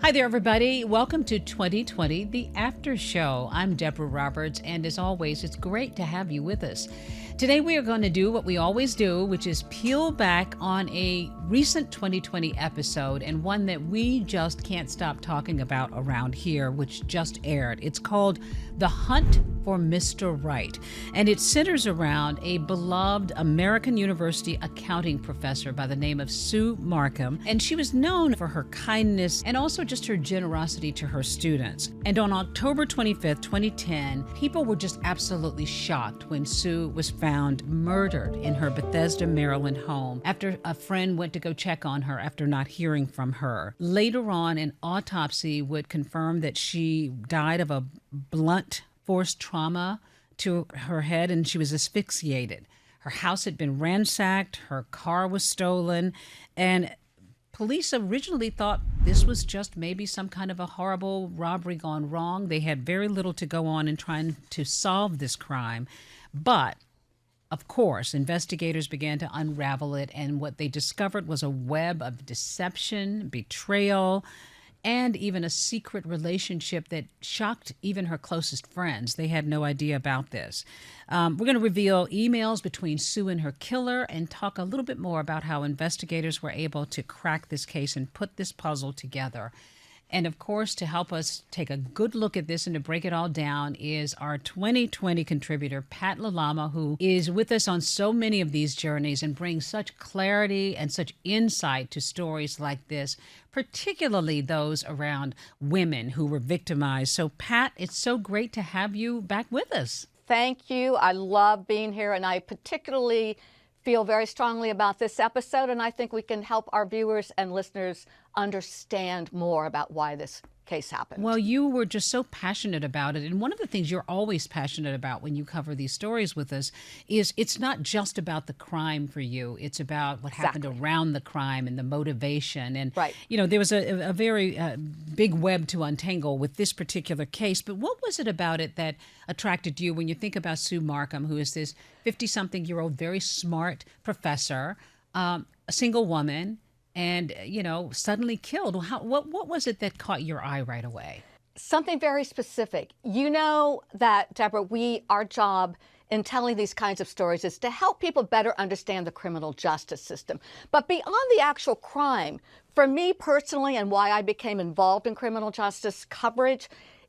Hi there, everybody. Welcome to 2020, the After Show. I'm Deborah Roberts, and as always, it's great to have you with us. Today, we are going to do what we always do, which is peel back on a recent 2020 episode and one that we just can't stop talking about around here, which just aired. It's called The Hunt for Mr. Right, and it centers around a beloved American University accounting professor by the name of Sue Marcum, and she was known for her kindness and also just her generosity to her students. And on October 25th, 2010, people were just absolutely shocked when Sue was found murdered in her Bethesda, Maryland home after a friend went to go check on her after not hearing from her. Later on, an autopsy would confirm that she died of a blunt force trauma to her head and she was asphyxiated. Her house had been ransacked, her car was stolen, and police originally thought this was just maybe some kind of a horrible robbery gone wrong. They had very little to go on in trying to solve this crime. But, of course, investigators began to unravel it, and what they discovered was a web of deception, betrayal, and even a secret relationship that shocked even her closest friends. They had no idea about this. We're going to reveal emails between Sue and her killer and talk a little bit more about how investigators were able to crack this case and put this puzzle together. And of course, to help us take a good look at this and to break it all down is our 2020 contributor, Pat Lalama, who is with us on so many of these journeys and brings such clarity and such insight to stories like this, particularly those around women who were victimized. So, Pat, it's so great to have you back with us. Thank you. I love being here, and I particularly feel very strongly about this episode, and I think we can help our viewers and listeners understand more about why this case happened. Well, you were just so passionate about it, and one of the things you're always passionate about when you cover these stories with us is it's not just about the crime for you, it's about what happened around the crime and the motivation. And, you know, there was a very big web to untangle with this particular case, but what was it about it that attracted you when you think about Sue Marcum, who is this 50-something-year-old, very smart professor, a single woman, and, you know, suddenly killed? What was it that caught your eye right away? Something very specific. You know that, Deborah, our job in telling these kinds of stories is to help people better understand the criminal justice system. But beyond the actual crime, for me personally, and why I became involved in criminal justice coverage,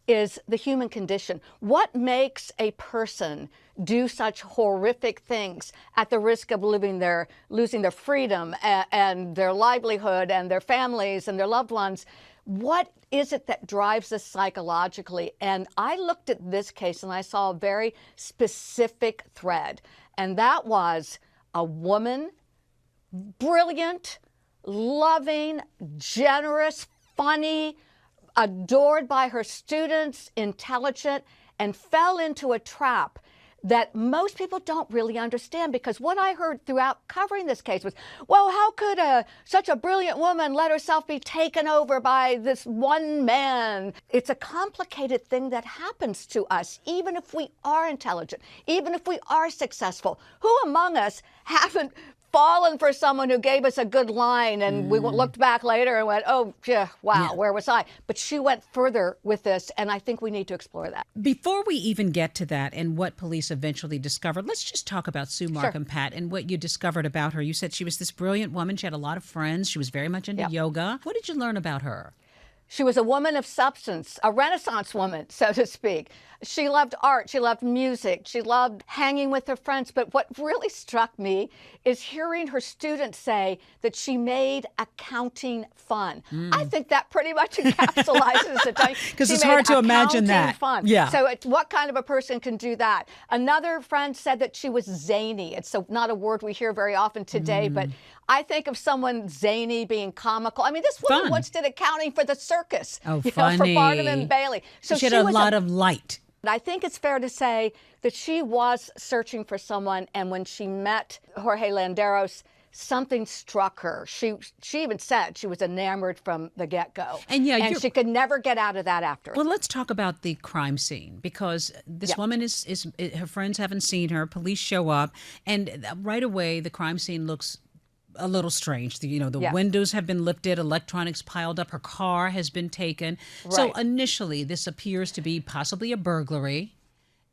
is the human condition. What makes a person do such horrific things at the risk of losing their freedom and their livelihood and their families and their loved ones? What is it that drives us psychologically? And I looked at this case and I saw a very specific thread, and that was a woman, brilliant, loving, generous, funny, adored by her students, intelligent, and fell into a trap that most people don't really understand, because what I heard throughout covering this case was, well, how could such a brilliant woman let herself be taken over by this one man? It's a complicated thing that happens to us, even if we are intelligent, even if we are successful. Who among us haven't fallen for someone who gave us a good line and we looked back later and went, oh, yeah, wow, where was I? But she went further with this, and I think we need to explore that. Before we even get to that and what police eventually discovered, let's just talk about Sue Marcum, Pat, and what you discovered about her. You said she was this brilliant woman. She had a lot of friends. She was very much into yoga. What did you learn about her? She was a woman of substance, a Renaissance woman, so to speak. She loved art. She loved music. She loved hanging with her friends. But what really struck me is hearing her students say that she made accounting fun. I think that pretty much encapsulates it. Because it's hard to imagine that. Fun. Yeah. So what kind of a person can do that? Another friend said that she was zany. It's not a word we hear very often today, but I think of someone zany being comical. I mean, this woman once did accounting for the circus. Oh, funny. For Barnum and Bailey. So she had a lot of light. I think it's fair to say that she was searching for someone, and when she met Jorge Landeros, something struck her. She even said she was enamored from the get-go. And she could never get out of that after. Well, let's talk about the crime scene, because this woman is her friends haven't seen her. Police show up, and right away the crime scene looks a little strange. The Yeah. windows have been lifted, electronics piled up, her car has been taken. So Right. initially, this appears to be possibly a burglary.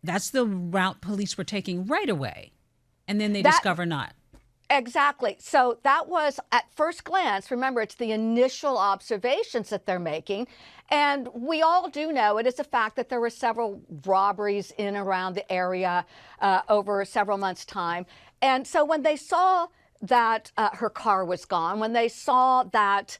That's the route police were taking right away. And then they That discover not. Exactly. So that was at first glance, remember, it's the initial observations that they're making. And we all do know it is a fact that there were several robberies in around the area over several months' time. And so when they saw that her car was gone, when they saw that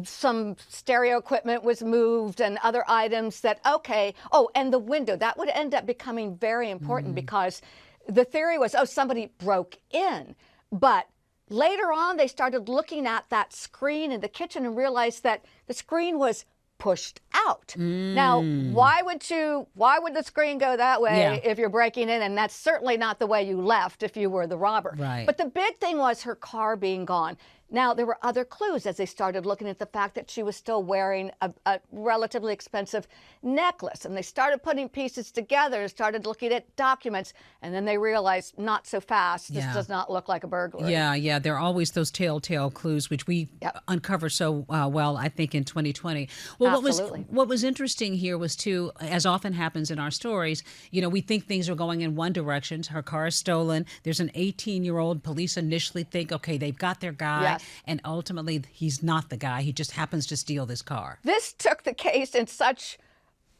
some stereo equipment was moved and other items that, okay, oh, and the window, that would end up becoming very important because the theory was, oh, somebody broke in. But later on, they started looking at that screen in the kitchen and realized that the screen was pushed out. Now, why would the screen go that way if you're breaking in? And that's certainly not the way you left if you were the robber. Right. But the big thing was her car being gone. Now, there were other clues as they started looking at the fact that she was still wearing a relatively expensive necklace. And they started putting pieces together and started looking at documents. And then they realized, not so fast. This does not look like a burglary. Yeah. There are always those telltale clues, which we uncover so well, I think, in 2020. Well, Absolutely. what was interesting here was, too, as often happens in our stories, we think things are going in one direction. Her car is stolen. There's an 18-year-old. Police initially think, okay, they've got their guy. Yes. And ultimately, he's not the guy. He just happens to steal this car. This took the case in such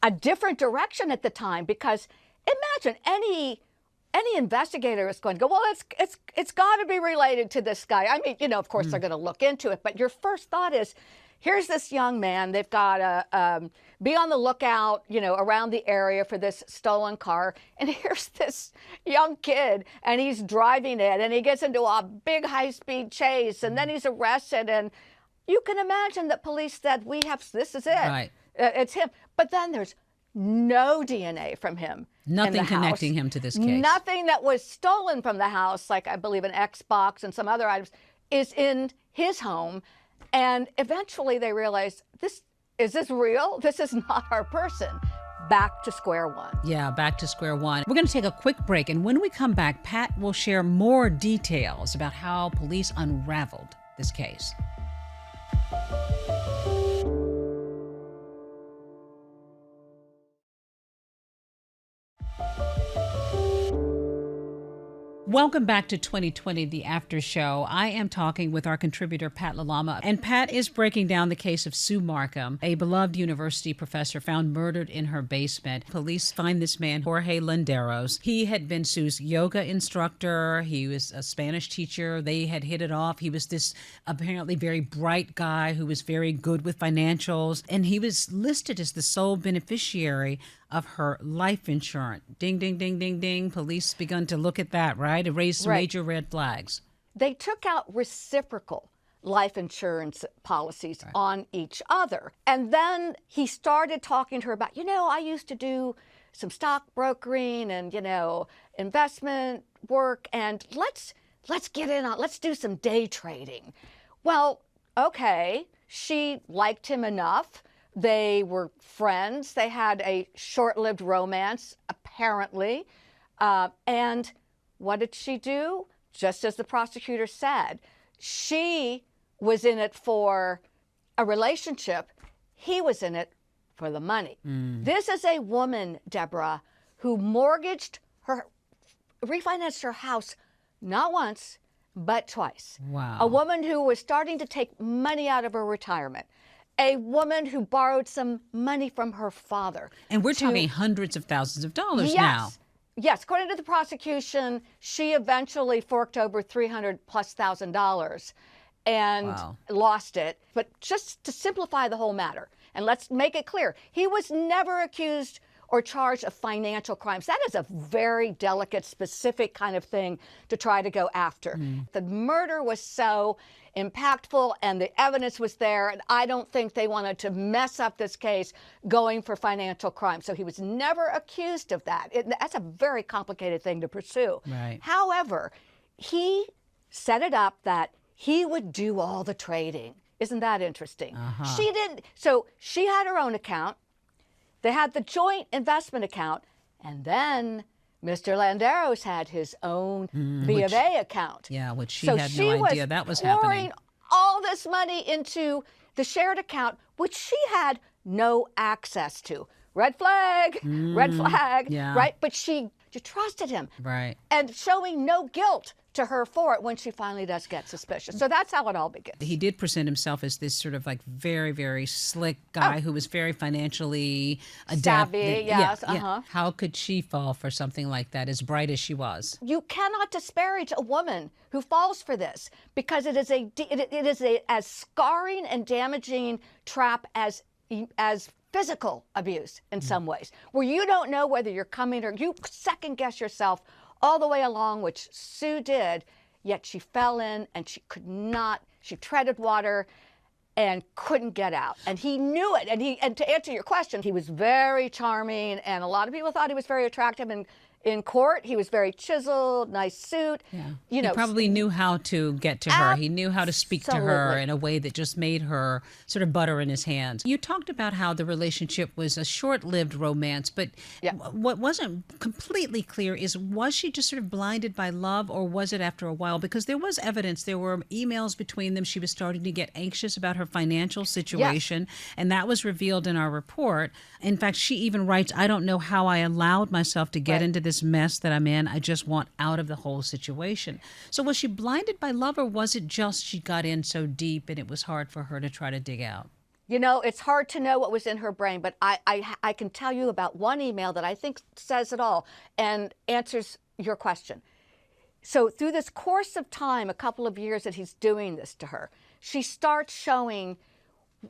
a different direction at the time because imagine any investigator is going to go, well, it's got to be related to this guy. I mean, of course they're going to look into it, but your first thought is, here's this young man. They've got to be on the lookout, around the area for this stolen car. And here's this young kid, and he's driving it, and he gets into a big high-speed chase, and then he's arrested. And you can imagine that police said, this is it. Right. It's him. But then there's no DNA from him. Nothing connecting him to this case. Nothing that was stolen from the house, like I believe an Xbox and some other items, is in his home. And eventually they realized, is this real? This is not our person. Back to square one. Yeah, back to square one. We're going to take a quick break. And when we come back, Pat will share more details about how police unraveled this case. Welcome back to 2020, the After Show. I am talking with our contributor, Pat Lalama. And Pat is breaking down the case of Sue Marcum, a beloved university professor found murdered in her basement. Police find this man, Jorge Landeros. He had been Sue's yoga instructor. He was a Spanish teacher. They had hit it off. He was this apparently very bright guy who was very good with financials. And he was listed as the sole beneficiary of her life insurance. Ding, ding, ding, ding, ding. Police begun to look at that, right? It raised some major red flags. They took out reciprocal life insurance policies on each other. And then he started talking to her about, I used to do some stock brokering and, investment work, and let's get in on, let's do some day trading. Well, okay, she liked him enough. They were friends. They had a short-lived romance, apparently. And what did she do? Just as the prosecutor said, she was in it for a relationship. He was in it for the money. This is a woman, Deborah, who refinanced her house not once, but twice. Wow. A woman who was starting to take money out of her retirement. A woman who borrowed some money from her father. And we're talking hundreds of thousands of dollars now. Yes, according to the prosecution, she eventually forked over $300,000+ and lost it. But just to simplify the whole matter, and let's make it clear, he was never accused or charged of financial crimes. That is a very delicate, specific kind of thing to try to go after. The murder was so impactful and the evidence was there, and I don't think they wanted to mess up this case going for financial crime. So he was never accused of that. That's a very complicated thing to pursue. Right. However, he set it up that he would do all the trading. Isn't that interesting? She didn't. So she had her own account. They had the joint investment account, and then Mr. Landeros had his own B of A account. Yeah, which she So had she no idea was that was pouring happening. all this money into the shared account, which she had no access to. Red flag, Yeah. right? But she trusted him. Right. And showing no guilt to her for it when she finally does get suspicious. So that's how it all begins. He did present himself as this sort of like very, very slick guy who was very financially adept. Savvy, yes, How could she fall for something like that, as bright as she was? You cannot disparage a woman who falls for this, because it is a as scarring and damaging trap as physical abuse in some ways, where you don't know whether you're coming, or you second guess yourself all the way along, which Sue did, yet she fell in and she treaded water and couldn't get out. And he knew it. And to answer your question, he was very charming, and a lot of people thought he was very attractive. And in court, he was very chiseled, nice suit. Yeah. You know, he probably knew how to get to her. He knew how to speak to her in a way that just made her sort of butter in his hands. You talked about how the relationship was a short-lived romance, but what wasn't completely clear is, was she just sort of blinded by love, or was it after a while? Because there was evidence, there were emails between them. She was starting to get anxious about her financial situation, and that was revealed in our report. In fact, she even writes, "I don't know how I allowed myself to get into this mess that I'm in. I just want out of the whole situation." So was she blinded by love, or was it just she got in so deep and it was hard for her to try to dig out? You know, it's hard to know what was in her brain, but I can tell you about one email that I think says it all and answers your question. So through this course of time, a couple of years that he's doing this to her, she starts showing,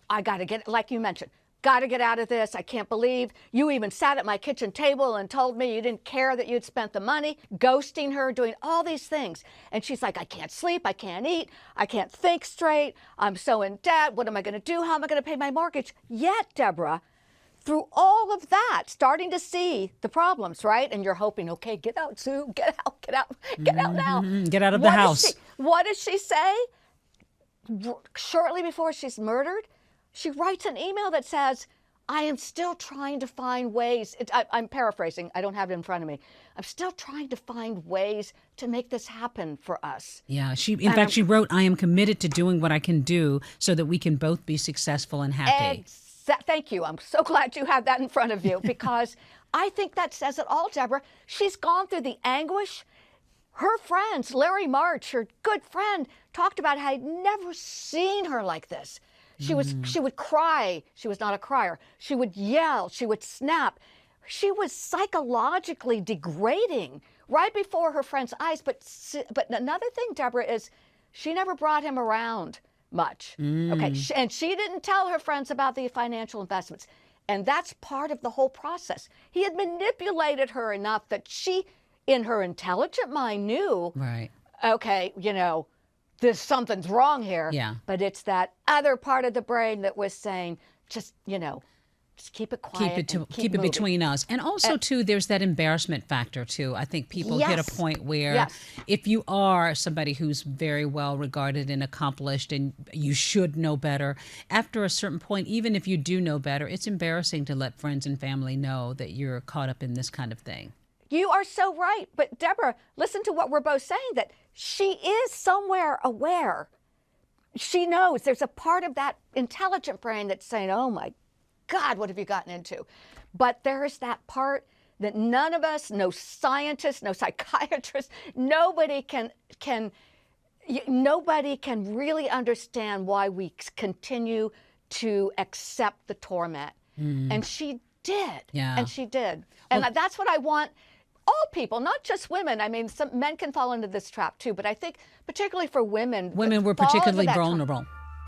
I got to get, like you mentioned, got to get out of this. I can't believe you even sat at my kitchen table and told me you didn't care that you'd spent the money, ghosting her, doing all these things. And she's like, I can't sleep, I can't eat, I can't think straight, I'm so in debt, what am I going to do? How am I going to pay my mortgage? Yet, Deborah, through all of that, starting to see the problems, right? And you're hoping, okay, get out, Sue, get out, get out, get out now. Get out of the house. What does she say? Shortly before she's murdered, she writes an email that says, I am still trying to find ways. I'm paraphrasing. I don't have it in front of me. I'm still trying to find ways to make this happen for us. Yeah, in fact, she wrote, I am committed to doing what I can do so that we can both be successful and happy. Thank you. I'm so glad you have that in front of you, because I think that says it all, Deborah. She's gone through the anguish. Her friends, Larry March, her good friend, talked about how he'd never seen her like this. She would cry. She was not a crier. She would yell. She would snap. She was psychologically degrading right before her friends' eyes. But another thing, Deborah, is she never brought him around much. Okay, and she didn't tell her friends about the financial investments. And that's part of the whole process. He had manipulated her enough that she, in her intelligent mind, knew, right, okay, you know, something's wrong here. Yeah. But it's that other part of the brain that was saying, just, you know, just keep it quiet. Keep it between us. And also, too, there's that embarrassment factor, too. I think people hit a point where if you are somebody who's very well regarded and accomplished and you should know better, after a certain point, even if you do know better, it's embarrassing to let friends and family know that you're caught up in this kind of thing. You are so right. But Deborah, listen to what we're both saying, that she is somewhere aware. She knows there's a part of that intelligent brain that's saying, oh my God, what have you gotten into? But there's that part that none of us, no scientist, no psychiatrist, nobody can really understand why we continue to accept the torment. And she did. Yeah. And she did. And that's what I want all people, not just women. I mean, some men can fall into this trap too, but I think particularly for women. Women were particularly vulnerable.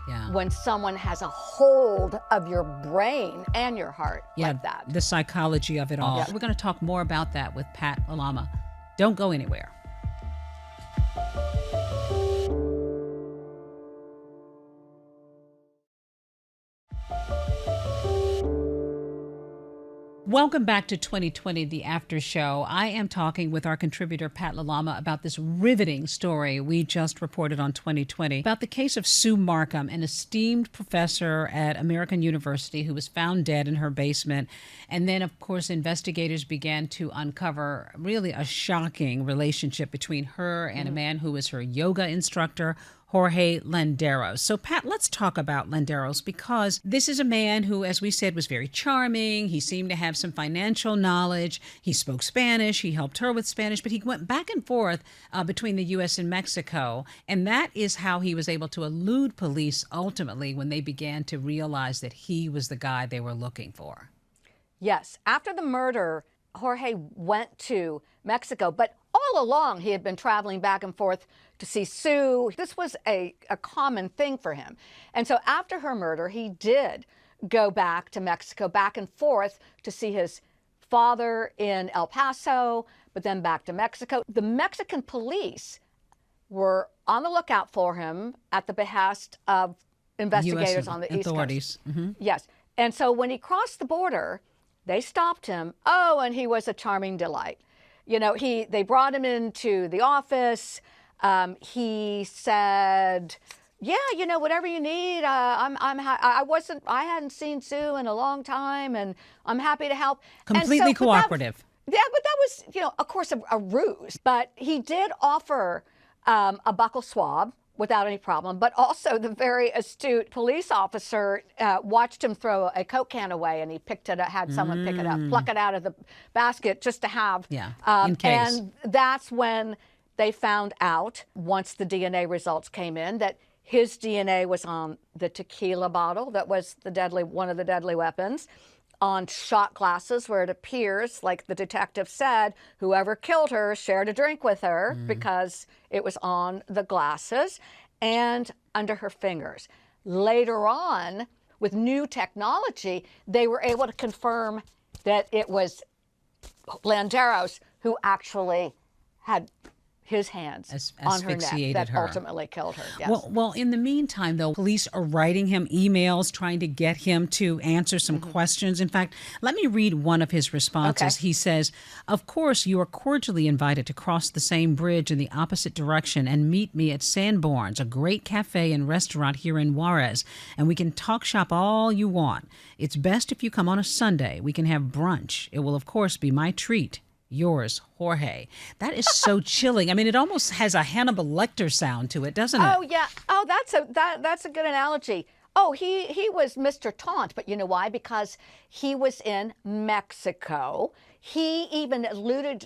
Yeah. When someone has a hold of your brain and your heart like that. The psychology of it all. We're going to talk more about that with Pat Lalama. Don't go anywhere. Welcome back to 2020, the After Show. I am talking with our contributor, Pat Lalama, about this riveting story we just reported on 2020 about the case of Sue Marcum, an esteemed professor at American University who was found dead in her basement. And then, of course, investigators began to uncover really a shocking relationship between her and a man who was her yoga instructor, Jorge Landeros. So, Pat, let's talk about Landeros because this is a man who, as we said, was very charming. He seemed to have some financial knowledge. He spoke Spanish. He helped her with Spanish, but he went back and forth between the U.S. and Mexico. And that is how he was able to elude police ultimately when they began to realize that he was the guy they were looking for. Yes. After the murder, Jorge went to Mexico, but all along he had been traveling back and forth to see Sue. This was a common thing for him. And so after her murder, he did go back to Mexico, back and forth to see his father in El Paso, but then back to Mexico. The Mexican police were on the lookout for him at the behest of investigators on the East Coast. Yes. And so when he crossed the border, they stopped him. Oh, and he was a charming delight. You know, they brought him into the office. He said, "Yeah, you know, whatever you need. I hadn't seen Sue in a long time, and I'm happy to help." Completely cooperative. But that was, you know, of course, a ruse. But he did offer a buccal swab without any problem. But also the very astute police officer watched him throw a Coke can away, and he picked it up, had someone pick it up, pluck it out of the basket just to have. Yeah, in case. And that's when they found out, once the DNA results came in, that his DNA was on the tequila bottle that was one of the deadly weapons, on shot glasses where it appears, like the detective said, whoever killed her shared a drink with her because it was on the glasses, and under her fingers. Later on, with new technology, they were able to confirm that it was Landeros who actually had his hands on her neck that ultimately killed her. Yes. Well, in the meantime, though, police are writing him emails trying to get him to answer some questions. In fact, let me read one of his responses. Okay. He says, "Of course, you are cordially invited to cross the same bridge in the opposite direction and meet me at Sanborn's, a great cafe and restaurant here in Juarez, and we can talk shop all you want. It's best if you come on a Sunday. We can have brunch. It will, of course, be my treat. Yours, Jorge." That is so chilling. I mean, it almost has a Hannibal Lecter sound to it, doesn't it? Oh, yeah. Oh, that's a good analogy. Oh, he was Mr. Taunt, but you know why? Because he was in Mexico. He even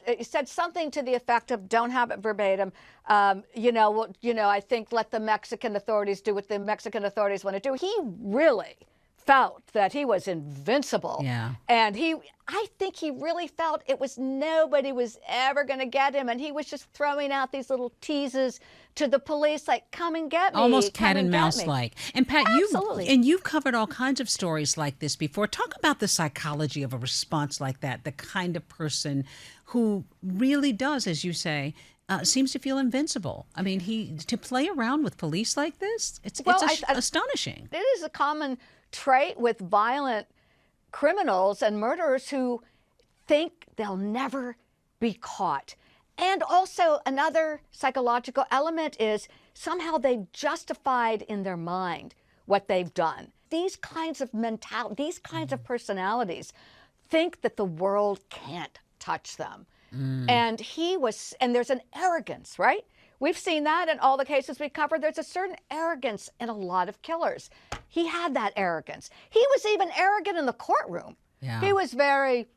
he said something to the effect of, don't have it verbatim, I think let the Mexican authorities do what the Mexican authorities want to do. He really felt that he was invincible. Yeah. And I think he really felt nobody was ever going to get him. And he was just throwing out these little teases to the police, like, come and get me. Almost cat and mouse like. And Pat, you've covered all kinds of stories like this before. Talk about the psychology of a response like that, the kind of person who really does, as you say, seems to feel invincible. I mean, to play around with police like this, it's astonishing. It is a common trait with violent criminals and murderers who think they'll never be caught. And also another psychological element is somehow they've justified in their mind what they've done. These kinds of these kinds of personalities think that the world can't touch them. And there's an arrogance, right? We've seen that in all the cases we covered. There's a certain arrogance in a lot of killers. He had that arrogance. He was even arrogant in the courtroom. Yeah. He was very,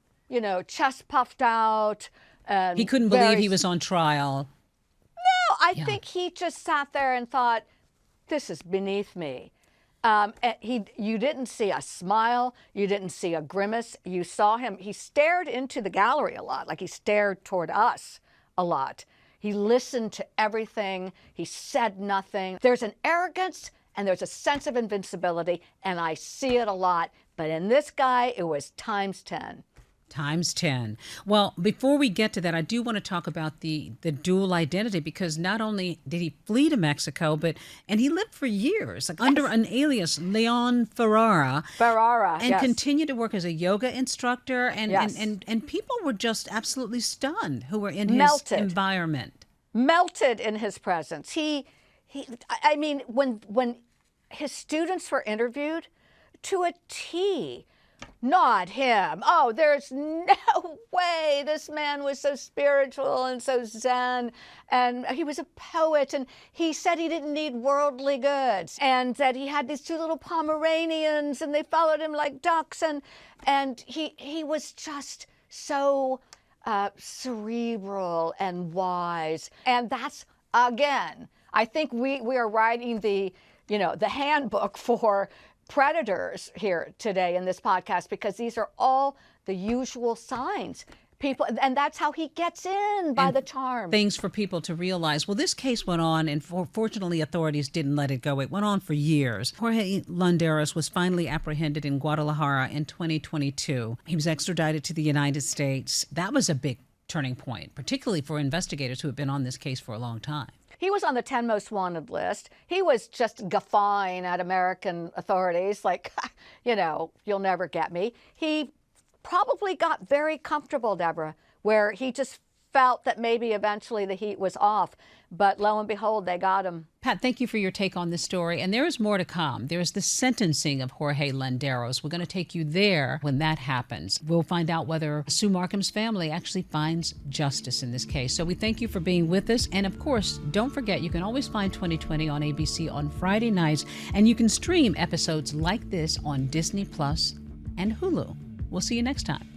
chest puffed out. And he couldn't believe he was on trial. No, I think he just sat there and thought, this is beneath me. You didn't see a smile. You didn't see a grimace. You saw him. He stared into the gallery a lot, like he stared toward us a lot. He listened to everything. He said nothing. There's an arrogance and there's a sense of invincibility, and I see it a lot. But in this guy, it was times 10. Times 10. Well, before we get to that, I do want to talk about the dual identity, because not only did he flee to Mexico, and he lived for years, like under an alias, Leon Ferrara, and continued to work as a yoga instructor, and people were just absolutely stunned who were in his environment. Melted in his presence. I mean, when his students were interviewed, to a T, not him. Oh, there's no way this man was so spiritual and so zen, and he was a poet, and he said he didn't need worldly goods, and that he had these two little Pomeranians, and they followed him like ducks, and he was just so cerebral and wise. And that's, again, I think we are writing the handbook for predators here today in this podcast, because these are all the usual signs. People, and that's how he gets in, by the charm. Things for people to realize. Well, this case went on, and fortunately authorities didn't let it go. It went on for years. Jorge Landeros was finally apprehended in Guadalajara in 2022. He was extradited to the United States. That was a big turning point, particularly for investigators who have been on this case for a long time. He was on the 10 most wanted list. He was just guffawing at American authorities like, you'll never get me. He probably got very comfortable, Deborah, where he just felt that maybe eventually the heat was off. But lo and behold, they got him. Pat, thank you for your take on this story. And there is more to come. There's the sentencing of Jorge Landeros. We're going to take you there when that happens. We'll find out whether Sue Marcum's family actually finds justice in this case. So we thank you for being with us. And of course, don't forget, you can always find 2020 on ABC on Friday nights. And you can stream episodes like this on Disney Plus and Hulu. We'll see you next time.